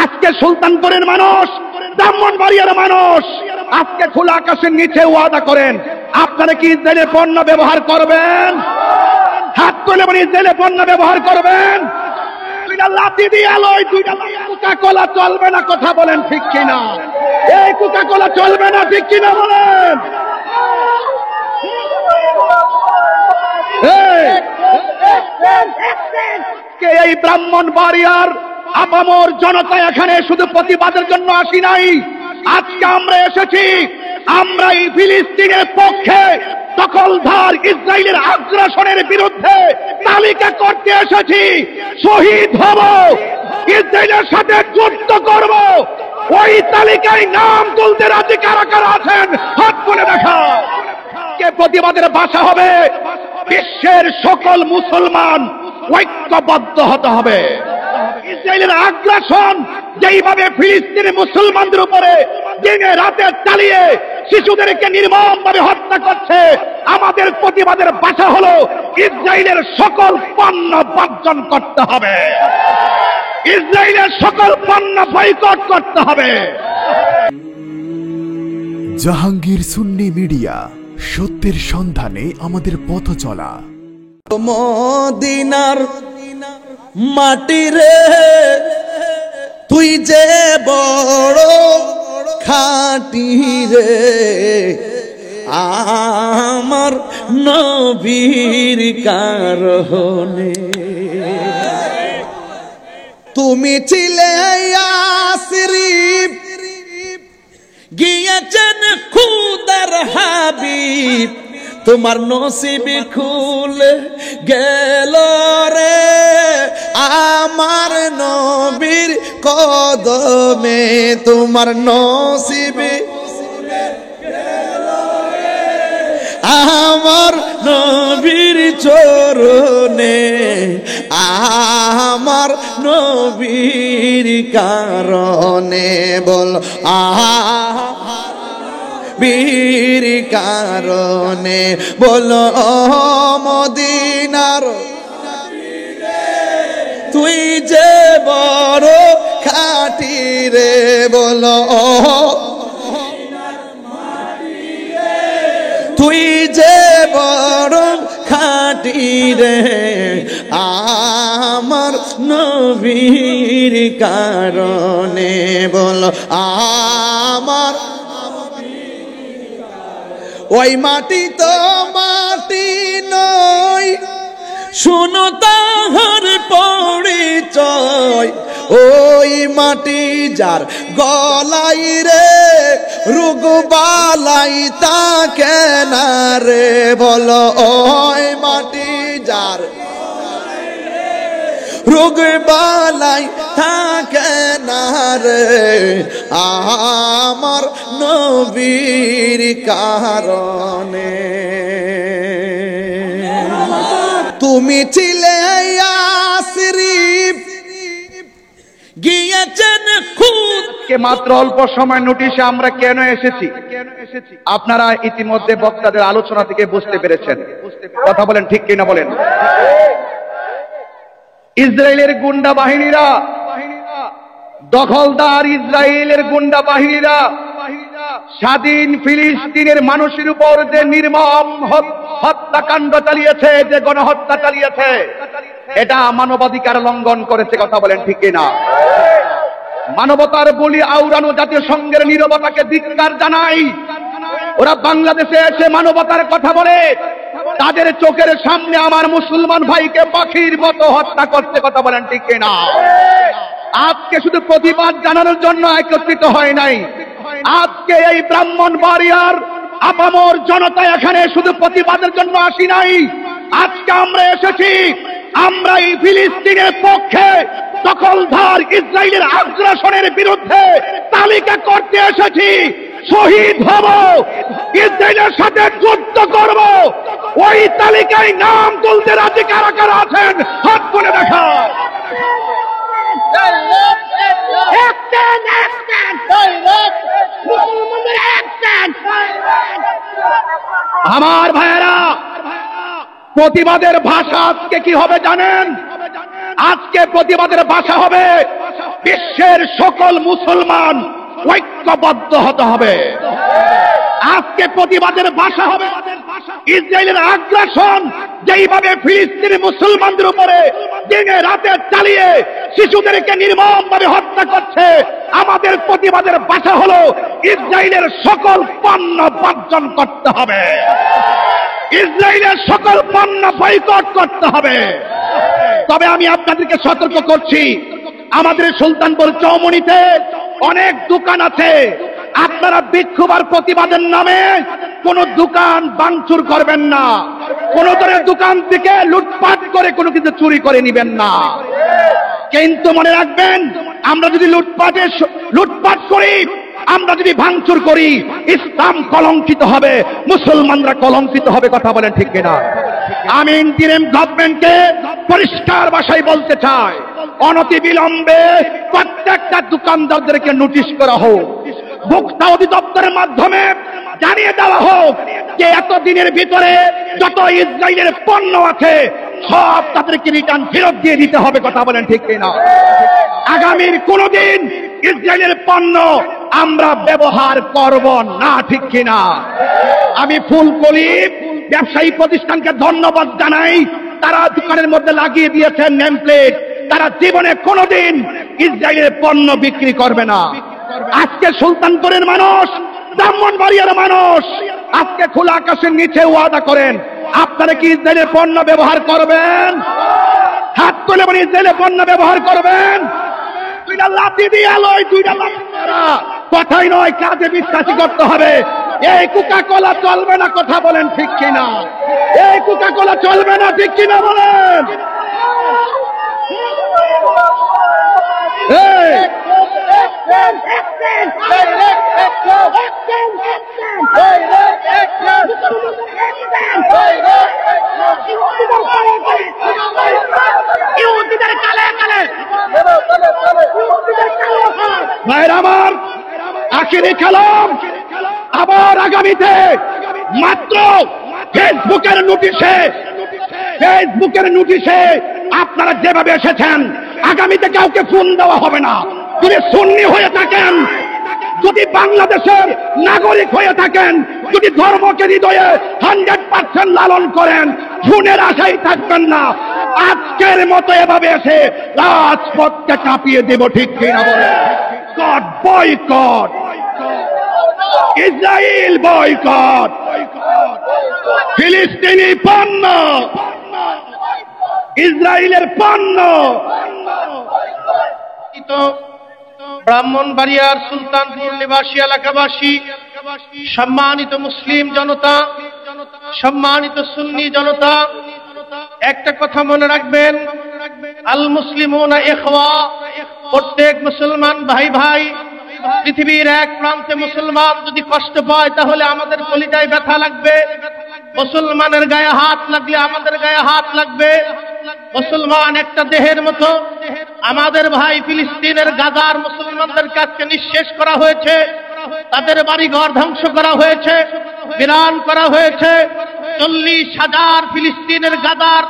আজকে সুলতানপুরের মানুষ, ব্রাহ্মণবাড়িয়ার মানুষ আজকে খোলা আকাশের নিচে ওয়াদা করেন, আপনারা কি ইসরায়েলের পণ্য ব্যবহার করবেন? হাত তুলে বলি, ইসরায়েলের পণ্য ব্যবহার করবেন? দুইটা লাঠি দিয়ে আলোয়, দুইটা কোকা কোলা চলবে না, কথা বলেন ঠিক কিনা? এই কোকা কোলা চলবে না, ঠিক কিনা বলেন? এই ব্রাহ্মণবাড়িয়ার আপামর জনতা এখানে শুধু প্রতিবাদের জন্য আসি নাই, আজকে আমরা এসেছি, আমরা এই ফিলিস্তিনের পক্ষে দখলদার ইসরায়েলের আগ্রাসনের বিরুদ্ধে তালিকা করতে এসেছি। শহীদ হব, ইসরায়েলের সাথে যুদ্ধ করব, ওই তালিকায় নাম তুলতে রাজি কারা কারা আছেন হাত তুলে দেখা। কে প্রতিবাদের ভাষা হবে? বিশ্বের সকল মুসলমান ঐক্যবদ্ধ হতে হবে। ইসরায়েলের আগ্রাসন যেইভাবে ফিলিস্তিনের মুসলমানদের উপরে দিনে রাতে চালিয়ে শিশুদেরকে নির্মমভাবে হত্যা করছে, আমাদের প্রতিবাদের ভাষা হলো ইসরায়েলের সকল পণ্য বর্জন করতে হবে, ইসরায়েলের সকল পণ্য বয়কট করতে হবে। জাহাঙ্গীর সুন্নি মিডিয়া, সত্যের সন্ধানে আমাদের পথ চলা। মদিনার মাটি রে তুই যে বড় খাঁটি রে, আমার নবীর কারণে তুমি ছিলে ইয়াসরিব, গিয়েছেন খুদার হাবিব, তোমার নসিব খুলে গেল রে আমার নবীর কদমে, তোমার নসিব আমার নবীর চরণে, আমার নবীর কারণে, বল বীর কারণে, বলো মদিনার তুই যে বড় খাঁটি রে, বলো তুই যে বড় খাঁটি রে, আমার নবীর কারণে, বলো আমার ওই মাটি তো মাটি নয়, শুনো তাহার পরিচয়, ওই মাটি যার গলাই রে রুগবালাই তাকে না রে, বলো ওই মাটি যার রোগবালাই থাকে না রে, আমার নবীর কারণে। তুমি ছিলে ইয়াসরিব, গিয়েছেন খুদ। মাত্র অল্প সময় নোটিশে আমরা কেন এসেছি আপনারা ইতিমধ্যে বক্তাদের আলোচনা থেকে বুঝতে পেরেছেন, কথা বলেন ঠিক কিনা বলেন? ইসরায়েলের গুন্ডা বাহিনীরা, দখলদার ইসরায়েলের গুন্ডা বাহিনীরা স্বাধীন ফিলিস্তিনের মানুষের উপর যে নির্মম হত্যাকাণ্ড চালিয়েছে, যে গণহত্যা চালিয়েছে, এটা মানবাধিকার লঙ্ঘন করেছে, কথা বলেন ঠিক কিনা? মানবতার বলি আওড়ানো জাতিসংঘের নীরবতাকে ধিক্কার জানাই। ওরা বাংলাদেশে এসে মানবতার কথা বলে, তাদের চোখের সামনে আমার মুসলমান ভাইকে পাখির মতো হত্যা করতে, কথা বলেন ঠিক কিনা? আজকে শুধু প্রতিবাদ জানানোর জন্য একত্রিত হয় নাই, আজকে এই ব্রাহ্মণবাড়িয়ার আপামর জনতা এখানে শুধু প্রতিবাদের জন্য আসি নাই, আজকে আমরা এসেছি, আমরা এই ফিলিস্তিনের পক্ষে দখলদার ইসরায়েলের আগ্রাসনের বিরুদ্ধে তালিকা করতে এসেছি। শহীদ হব, ইসরায়েলের সাথে যুদ্ধ করব, ওই তালিকায় নাম তুলতে রাজি কারা কারা আছেন হাত তুলে দেখা। আমার ভাইয়েরা, প্রতিবাদের ভাষা আজকে কি হবে জানেন? আজকে প্রতিবাদের ভাষা হবে বিশ্বের সকল মুসলমান ঐক্যবদ্ধ হতে হবে। আজকে প্রতিবাদের ভাষা হবে ইসরায়েলের আগ্রাসন যেইভাবে ফিলিস্তিনি মুসলমানদের উপরে দিনে রাতে চালিয়ে শিশুদেরকে নির্মমভাবে হত্যা করছে, আমাদের প্রতিবাদের ভাষা হলো ইসরায়েলের সকল পণ্য বর্জন করতে হবে, ইসরায়েলের সকল পণ্য বয়কট করতে হবে। তবে আমি আপনাদেরকে সতর্ক করছি, আমাদের সুলতানপুর চৌমুহনীতে অনেক দোকান আছে, আপনারা বিক্ষোভ আর প্রতিবাদের নামে কোন দোকান ভাঙচুর করবেন না, কোন ধরনের দোকান থেকে লুটপাট করে কোনো কিছু চুরি করে নিবেন না। কিন্তু মনে রাখবেন, আমরা যদি লুটপাট করি, আমরা যদি ভাঙচুর করি, ইসলাম কলঙ্কিত হবে, মুসলমানরা কলঙ্কিত হবে। কথা বলেন ঠিক কিনা? আমি ইন্টারিম গভর্নমেন্টকে পরিষ্কার ভাষায় বলতে চাই, অনতি বিলম্বে প্রত্যেকটা দোকানদারদেরকে নোটিশ করা হোক, ভোক্তা অধিদপ্তরের মাধ্যমে জানিয়ে দেওয়া হোক যে এতদিনের ভিতরে যত ইসরায়েলের পণ্য আছে সব তাদেরকে রিটার্ন ফেরত দিয়ে দিতে হবে। কথা বলেন ঠিক কিনা? আগামীর কোনদিন ইসরায়েলের পণ্য আমরা ব্যবহার করব না, ঠিক কিনা? আমি ফুলকলি ব্যবসায়ী প্রতিষ্ঠানকে ধন্যবাদ জানাই, তারা দোকানের মধ্যে লাগিয়ে দিয়েছেন নেম প্লেট, তারা জীবনে কোনদিন ইসরায়েলের পণ্য বিক্রি করবে না। আজকে সুলতানপুরের মানুষ, ব্রাহ্মণবাড়িয়ার মানুষ আজকে খোলা আকাশের নিচে ওয়াদা করেন, আপনারা কি ইসরায়েলের পণ্য ব্যবহার করবেন? হাত তুলে বলে ইসরায়েলের পণ্য ব্যবহার করবেন? দুইটা লাঠি দিয়ে আলোয়, দুইটা লাঠি মারা কথাই নয়, কাজে বিশ্বাসী করতে হবে। এই কোকা কোলা চলবে না। কথা বলেন ঠিক কিনা? এই কোকা কোলা চলবে না, ঠিক কিনা বলেন? ভাইরা আমার, আখিরি কালাম আবার আগামীতে মাত্র ফেসবুকের নোটিশে আপনারা যেভাবে এসেছেন, আগামীতে কাউকে ফোন দেওয়া হবে না। যদি সুন্নি হয়ে থাকেন, যদি বাংলাদেশের নাগরিক হয়ে থাকেন, যদি ধর্মকে হৃদয়ে 100% লালন করেন, ফোনের আশায় থাকবেন না। আজকের মতো এভাবে এসে রাজপথকে কাঁপিয়ে দেব, ঠিক কিনা বলে? গড বয়কট, ইসরায়েল বয়কট, ফিলিস্তিনি পণ্য, ইসরায়েলের পণ্য। ব্রাহ্মণবাড়িয়ার সুলতানপুর নিবাসী এলাকাবাসী, সম্মানিত মুসলিম জনতা, সম্মানিত সুন্নি জনতা, একটা কথা মনে রাখবেন, আল মুসলিমুনা ইখওয়া, প্রত্যেক মুসলমান ভাই ভাই। পৃথিবীর এক প্রান্তে মুসলমান যদি কষ্ট পায় তাহলে আমাদের কলিজায় ব্যথা লাগবে, মুসলমানের গায়ে হাত লাগলে আমাদের গায়ে হাত লাগবে। মুসলমান একটা দেহের মতো। আমাদের ভাই ফিলিস্তিনের গাজার মুসলমানদের কাছে নিঃশেষ করা হয়েছে, তাদের বাড়িঘর ধ্বংস করা হয়েছে, বিরান করা হয়েছে। 40,000 ফিলিস্তিনের গাজার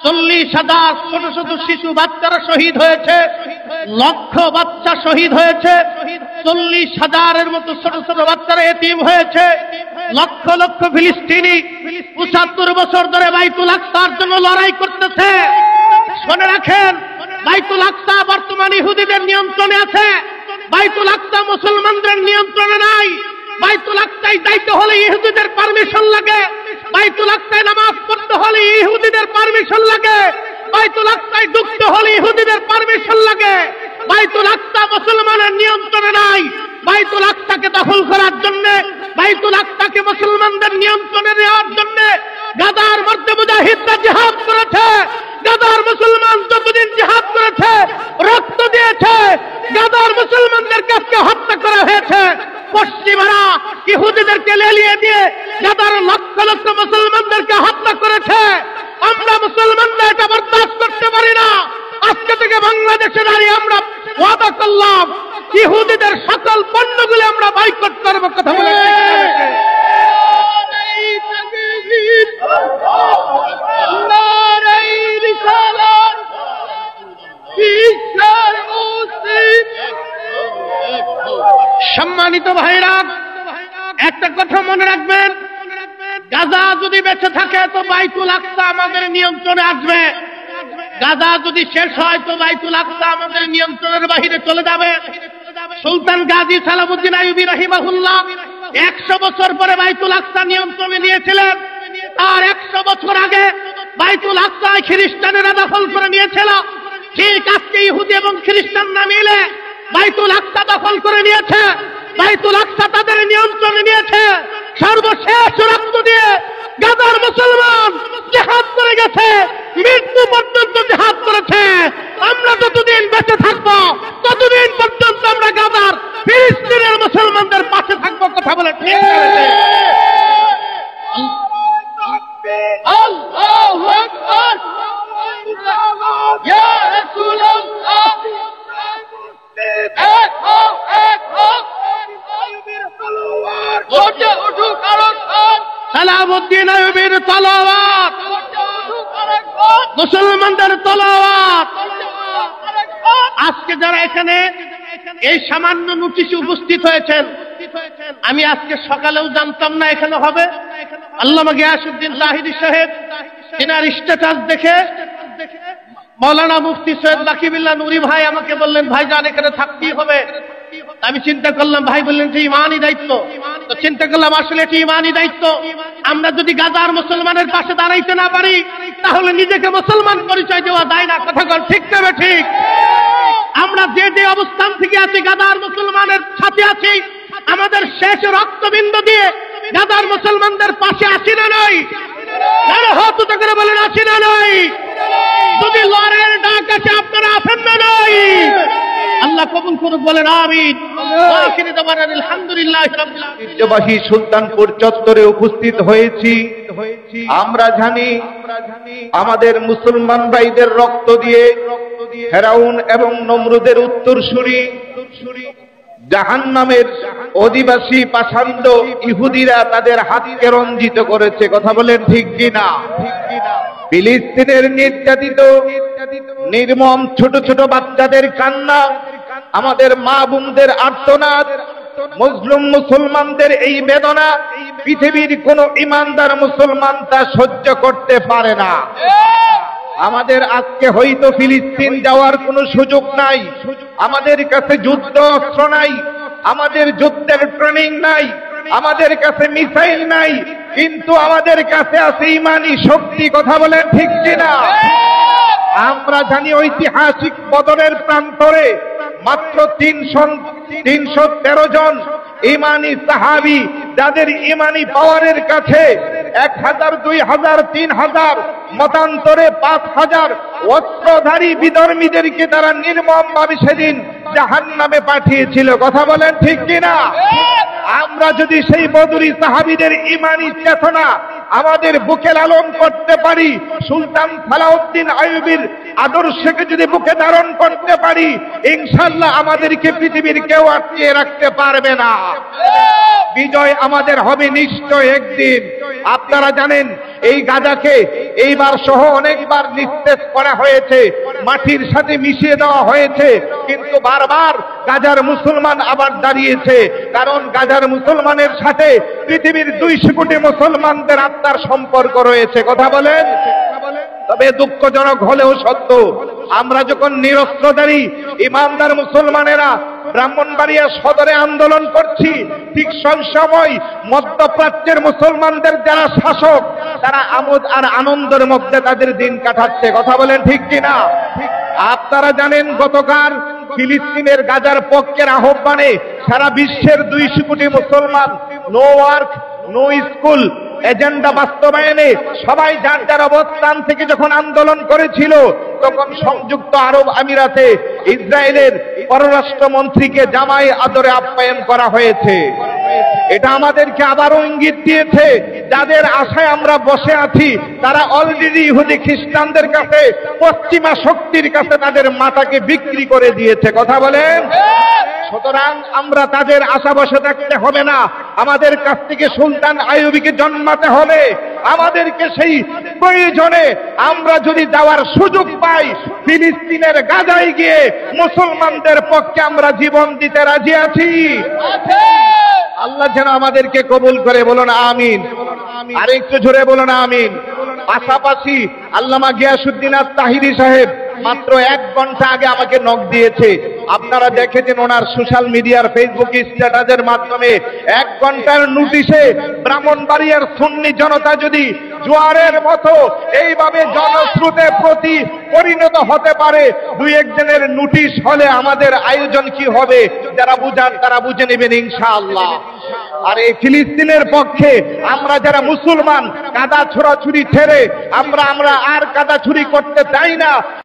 40,000 ছোট ছোট শিশু বাচ্চারা শহীদ হয়েছে, লক্ষ বাচ্চা শহীদ হয়েছে, 40,000-এর মতো ছোট ছোট বাচ্চারা এতিম হয়েছে। লক্ষ লক্ষ ফিলিস্তিনি 75 বছর ধরে বাইতুল আকসার জন্য লড়াই করতেছে। শুনে রাখেন, বাইতুল আকসা বর্তমান ইহুদিদের নিয়ন্ত্রণে আছে, বাইতুল আকসা মুসলমানদের নিয়ন্ত্রণে নাই। বাইতুল আকসায় যাইতে হলে ইহুদিদের পারমিশন লাগে, বাইতুল আকসায় নামাজ পড়তে হলে ইহুদিদের পারমিশন লাগে, বাইতুল আকসায় ঢুকতে হলে ইহুদিদের পারমিশন লাগে। বাইতুল আকসা মুসলমানের নিয়ন্ত্রণে নাই। বাইতুল আকসাকে দখল করার জন্য, বাইতুল আকসাকে মুসলমানদের নিয়ন্ত্রণে নেওয়ার জন্য গাজার মধ্যে মুজাহিদরা জিহাদ করেছে। গাজার মুসলমান যতদিন জিহাদ করেছে, রক্ত দিয়েছে, গাজার মুসলমানদের কাছে হত্যা করা হয়েছে। পশ্চিমারা ইহুদিদেরকে লেলিয়ে দিয়ে গাজার লক্ষ লক্ষ মুসলমানদেরকে হত্যা করেছে। আমরা মুসলমানরা এটা বরদাস্ত করতে পারি না। আজকে থেকে বাংলাদেশে দাঁড়িয়ে আমরা ওয়াদা করলাম, ইহুদিদের সকল পণ্যগুলো আমরা বয়কট করব। কথা বলে নারায়ে রিসালাত, সম্মানিত ভাইরা, একটা কথা মনে রাখবেন, গাজা যদি বেঁচে থাকে তো বাইতুল আকসা আমাদের নিয়ন্ত্রণে আসবে। গাজা যদি শেষ হয় তো বাইতুল আকসা আমাদের নিয়ন্ত্রণের বাহিরে চলে যাবে। সুলতান গাজী সালামউদ্দিন আইয়ুবী রাহিমাহুল্লাহ 100 বছর পরে বাইতুল আকসা নিয়ন্ত্রণে নিয়েছিলেন। আর 100 বছর আগে বাইতুল আকসা খ্রিস্টানেরা দখল করে নিয়েছিল। ঠিক আজকে ইহুদি এবং খ্রিস্টানরা মিলে বাইতুল আকসা দখল করে নিয়েছে। বাইতুল আকসা তাদের নিয়ন্ত্রণে নিয়েছে। সর্বশেষ রক্ত দিয়ে গাজার মুসলমান জিহাদ করে গেছে, মৃত্যু পর্যন্ত জিহাদ করেছে। আমরা যতদিন বেঁচে থাকবো ততদিন পর্যন্ত আমরা গাজার ফিলিস্তিনের মুসলমানদের পাশে থাকবো। কথা বলে ঠিক আছে? আল্লাহু আকবার, ইয়া রাসূলুল্লাহ, এক হও, এক হও, ওঠে উঠুক আরেকবার, সালামউদ্দিন আইয়ুবীর তলোয়ার, মুসলমানদের তলোয়ার। আজকে যারা এখানে এই সামান্য নোটিশে উপস্থিত হয়েছেন, আমি আজকে সকালেও জানতাম না এখানে হবে। আল্লামা গিয়াসউদ্দিন লাহিড়ী সাহেব এনার স্ট্যাটাস দেখে মাওলানা মুফতি সৈয়দ বাকিবুল্লাহ নুরি ভাই আমাকে বললেন, ভাইজান এখানে থাকতেই হবে। আমি চিন্তা করলাম, ভাই বললেন যে ইমানই দায়িত্ব, তো চিন্তা করলাম আসলে এটি ইমানই দায়িত্ব। আমরা যদি গাজার মুসলমানের পাশে দাঁড়াইতে না পারি তাহলে নিজেকে মুসলমান পরিচয় দেওয়া যায় না। কথা বল ঠিক তবে ঠিক। আমরা যে যে অবস্থান থেকে আছি গাজার মুসলমানের সাথে আছি, আমাদের শেষ রক্তবিন্দু দিয়ে গাজার মুসলমানদের পাশে আছি না নাই? হাত উঁচু করে বলেন আছি না নাই? যদি লড়াইয়ের ডাক আছে আপনারা আছেন না নাই? আল্লাহ কবুল করুক, বলেন আমিন। আলহামদুলিল্লাহ রাব্বিল আলামিন। ঐতিহ্যবাহী সুলতানপুর চত্বরে উপস্থিত হয়েছি। আমরা জানি আমাদের মুসলমান ভাইদের রক্ত দিয়ে ফেরাউন এবং নমরুদের উত্তরসূরি জাহান্নামের অধিবাসী পাষাণ্ড ইহুদিরা তাদের হাতকে রঞ্জিত করেছে। কথা বলেন ঠিক কিনা? ফিলিস্তিনের নির্যাতিত নির্মম ছোট ছোট বাচ্চাদের কান্না, আমাদের মা বোনদের আর্তনাদ, মুসলিম মুসলমানদের এই বেদনা পৃথিবীর কোন ইমানদার মুসলমান তা সহ্য করতে পারে না। আমাদের আজকে হয়তো ফিলিস্তিন যাওয়ার কোনো সুযোগ নাই, আমাদের কাছে যুদ্ধ অস্ত্র নাই, আমাদের যুদ্ধের ট্রেনিং নাই, আমাদের কাছে মিসাইল নাই, কিন্তু আমাদের কাছে আছে ইমানি শক্তি। কথা বলেন ঠিক কিনা? আমরা জানি ঐতিহাসিক বদরের প্রান্তরে মাত্র 313 জন ইমানি সাহাবী, যাদের ইমানি পাওয়ারের কাছে 1000, 2000, 3000, মতান্তরে 5000 অস্ত্রধারী বিধর্মীদেরকে তারা নির্মমভাবে সেদিন জাহান্নামে পাঠিয়েছিল। কথা বলেন ঠিক কিনা? আমরা যদি সেই বদরি সাহাবীদের ইমানি চেতনা আমাদের বুকে লালন করতে পারি, সুলতান সালাউদ্দিন আইয়ুবীর আদর্শকে যদি বুকে ধারণ করতে পারি, ইনশাআল্লাহ আমাদেরকে পৃথিবীর কেউ আটকে রাখতে পারবে না। বিজয় আমাদের হবে নিশ্চয় একদিন। আপনারা জানেন এই গাজাকে এইবার সহ অনেকবার নিস্তেজ করা হয়েছে, মাটির সাথে মিশিয়ে দেওয়া হয়েছে, কিন্তু বারবার গাজার মুসলমান আবার দাঁড়িয়েছে। কারণ গাজার মুসলমানের সাথে পৃথিবীর 200 কোটি মুসলমানদের আত্মার সম্পর্ক রয়েছে। কথা বলেন? তবে দুঃখজনক হলেও সত্য, আমরা যখন নিরস্ত্রধারী ইমানদার মুসলমানেরা ব্রাহ্মণবাড়িয়া সদরে আন্দোলন করছি, ঠিক সেই সময় মধ্যপ্রাচ্যের মুসলমানদের যারা শাসক তারা আমোদ আর আনন্দের মধ্যে তাদের দিন কাটাচ্ছে। কথা বলেন ঠিক কিনা? আপনারা জানেন গতকাল ফিলিস্তিনের গাজার পক্ষের আহ্বানে সারা বিশ্বের 200 কোটি মুসলমান no work no school agenda বাস্তবায়নে সবাই যার যার অবস্থান থেকে যখন আন্দোলন করেছিল, তখন সংযুক্ত আরব আমিরাতে ইসরায়েলের পররাষ্ট্রমন্ত্রীকে জামাই আদরে আপ্যায়ন করা হয়েছে। এটা আমাদেরকে আবারও ইঙ্গিত দিয়েছে যাদের আশায় আমরা বসে আছি তারা অলরেডি ইহুদি খ্রিস্টানদের কাছে, পশ্চিমা শক্তির কাছে তাদের মাথাকে বিক্রি করে দিয়েছে। কথা বলেন? সুতরাং আমরা তাদের আশা বসে থাকতে হবে না, আমাদের কাছ থেকে সুলতান আইয়ুবীকে জন্মাতে হবে। আমাদেরকে সেই প্রয়োজনে আমরা যদি যাওয়ার সুযোগ পাই, ফিলিস্তিনের গাজায় গিয়ে মুসলমানদের পক্ষে আমরা জীবন দিতে রাজি আছি। আল্লাহ যেন আমাদেরকে কবুল করে, বলুন আমিন। আর একটু জোরে বলুন আমিন। পাশাপাশি আল্লামা গিয়াসউদ্দিন আত-তাহিরি সাহেব মাত্র 1 ঘন্টা আগে আমাকে নক দিয়েছে। আপনারা দেখেছেন ওনার সোশ্যাল মিডিয়ার ফেসবুক স্ট্যাটাসের মাধ্যমে 1 ঘন্টার নোটিশে ব্রাহ্মণবাড়িয়ার সুন্নি জনতা যদি জোয়ারের মতো এইভাবে জনস্রোতে প্রতি পরিণত হতে পারে, 2-1 জনের নোটিশ হলে আমাদের আয়োজন কি হবে, যারা বুঝান তারা বুঝে নেবেন ইনশাআল্লাহ। আর এই ফিলিস্তিনের পক্ষে আমরা যারা মুসলমান, কাদা ছোড়াছুরি ছেড়ে আমরা আর কাদা ছুরি করতে চাই না।